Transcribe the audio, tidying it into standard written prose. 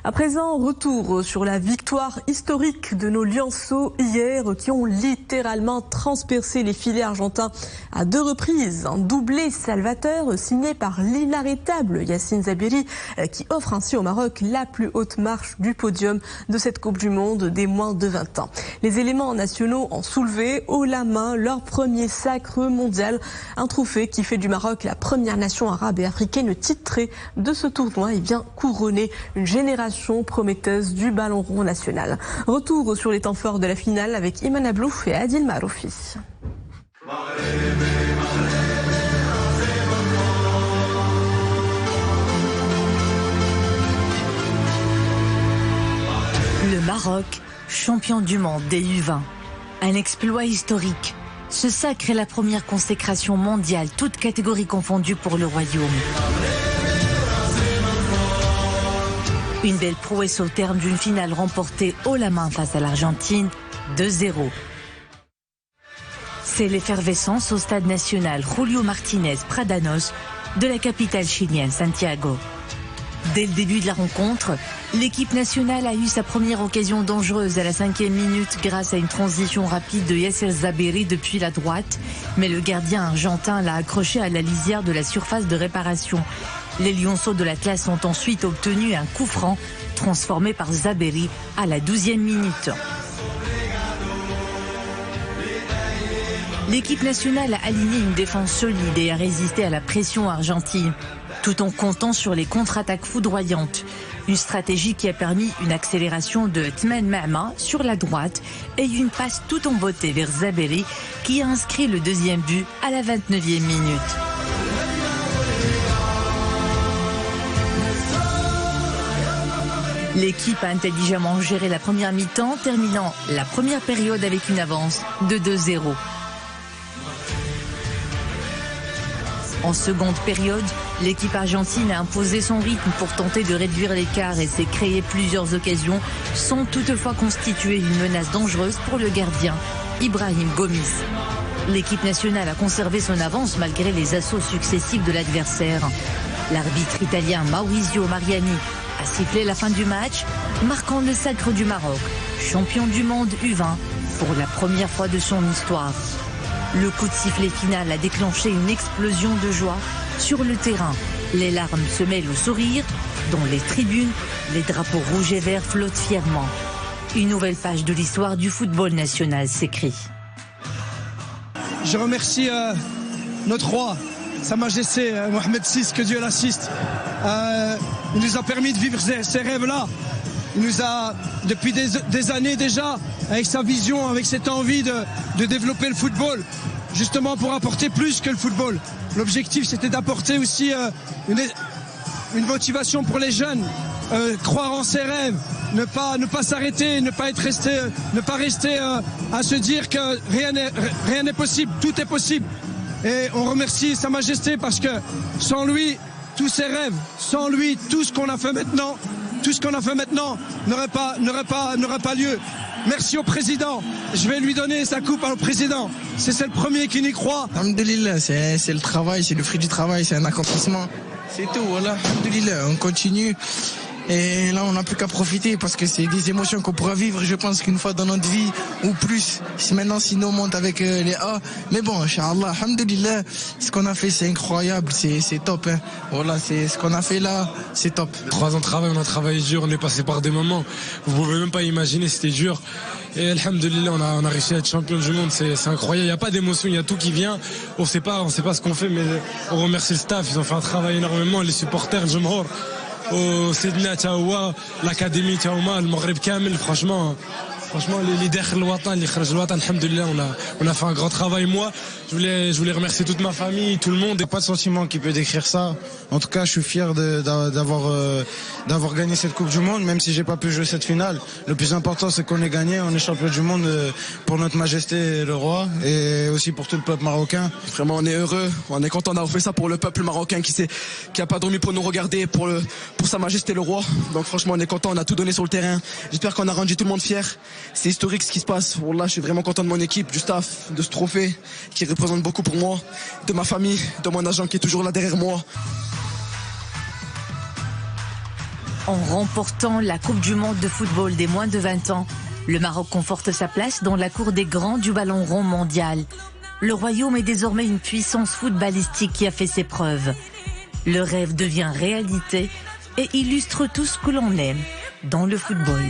À présent, retour sur la victoire historique de nos lionceaux hier qui ont littéralement transpercé les filets argentins à 2 reprises. Un doublé salvateur signé par l'inarrêtable Yacine Zabiri qui offre ainsi au Maroc la plus haute marche du podium de cette Coupe du Monde des moins de 20 ans. Les éléments nationaux ont soulevé haut la main leur premier sacre mondial. Un trophée qui fait du Maroc la première nation arabe et africaine titrée de ce tournoi et vient couronner une génération prometteuse du ballon rond national. Retour sur les temps forts de la finale avec Iman Ablouf et Adil Maroufi. Le Maroc, champion du monde des U20. Un exploit historique. Ce sacre est la première consécration mondiale, toutes catégories confondues pour le royaume. Une belle prouesse au terme d'une finale remportée haut la main face à l'Argentine, 2-0. C'est l'effervescence au stade national Julio Martínez Pradanos de la capitale chilienne Santiago. Dès le début de la rencontre, l'équipe nationale a eu sa première occasion dangereuse à la 5e minute grâce à une transition rapide de Yacine Zabiri depuis la droite, mais le gardien argentin l'a accroché à la lisière de la surface de réparation. Les lionceaux de l'Atlas ont ensuite obtenu un coup franc transformé par Zabiri à la 12e minute. L'équipe nationale a aligné une défense solide et a résisté à la pression argentine, tout en comptant sur les contre-attaques foudroyantes. Une stratégie qui a permis une accélération de Tmen Ma'ma sur la droite et une passe tout en beauté vers Zabiri qui a inscrit le 2e but à la 29e minute. L'équipe a intelligemment géré la première mi-temps, terminant la première période avec une avance de 2-0. En seconde période, l'équipe argentine a imposé son rythme pour tenter de réduire l'écart et s'est créé plusieurs occasions sans toutefois constituer une menace dangereuse pour le gardien, Ibrahim Gomis. L'équipe nationale a conservé son avance malgré les assauts successifs de l'adversaire. L'arbitre italien Maurizio Mariani a sifflé la fin du match, marquant le sacre du Maroc, champion du monde U20 pour la première fois de son histoire. Le coup de sifflet final a déclenché une explosion de joie sur le terrain. Les larmes se mêlent aux sourires. Dans les tribunes, les drapeaux rouges et verts flottent fièrement. Une nouvelle page de l'histoire du football national s'écrit. Je remercie notre roi, Sa Majesté Mohamed VI, que Dieu l'assiste. Il nous a permis de vivre ces rêves-là. Il nous a, depuis des années déjà, avec sa vision, avec cette envie de développer le football, justement pour apporter plus que le football. L'objectif, c'était d'apporter aussi une motivation pour les jeunes, croire en ses rêves, ne pas s'arrêter, ne pas rester à se dire que rien n'est possible, tout est possible. Et on remercie Sa Majesté parce que sans lui, tous ses rêves, sans lui, tout ce qu'on a fait maintenant n'aurait pas lieu. Merci au président. Je vais lui donner sa coupe au président. C'est le premier qui y croit. Alhamdulillah, c'est le travail, c'est le fruit du travail, c'est un accomplissement. C'est tout, voilà. Alhamdulillah, on continue. Et là, on n'a plus qu'à profiter parce que c'est des émotions qu'on pourra vivre, je pense, qu'une fois dans notre vie ou plus. Si nous on monte avec les A. Mais bon, Inch'Allah, alhamdulillah, ce qu'on a fait, c'est incroyable, c'est top. Hein. Voilà, c'est ce qu'on a fait là, c'est top. 3 ans de travail, on a travaillé dur, on est passé par des moments. Vous pouvez même pas imaginer, c'était dur. Et alhamdulillah, on a réussi à être champion du monde, c'est incroyable. Il n'y a pas d'émotion, il y a tout qui vient. On sait pas ce qu'on fait, mais on remercie le staff, ils ont fait un travail énormément, les supporters, le Jumhur. Au Sydney Taoua, l'académie Taouma, le Maghreb Kamel, franchement les dakhel le watan, les kharaj le watan, alhamdulillah, on a fait un grand travail. Moi, je voulais remercier toute ma famille, tout le monde. Il n'y a pas de sentiment qui peut décrire ça. En tout cas, je suis fier d'avoir gagné cette Coupe du Monde, même si j'ai pas pu jouer cette finale. Le plus important, c'est qu'on ait gagné, on est champion du monde pour notre Majesté le roi et aussi pour tout le peuple marocain. Vraiment, on est heureux, on est content d'avoir fait ça pour le peuple marocain qui a pas dormi pour nous regarder, pour Sa Majesté le roi. Donc franchement, on est content, on a tout donné sur le terrain. J'espère qu'on a rendu tout le monde fier. C'est historique ce qui se passe. Wallah, je suis vraiment content de mon équipe, du staff, de ce trophée qui représente beaucoup pour moi, de ma famille, de mon agent qui est toujours là derrière moi. En remportant la Coupe du Monde de football des moins de 20 ans, le Maroc conforte sa place dans la cour des grands du ballon rond mondial. Le royaume est désormais une puissance footballistique qui a fait ses preuves. Le rêve devient réalité et illustre tout ce que l'on aime dans le football.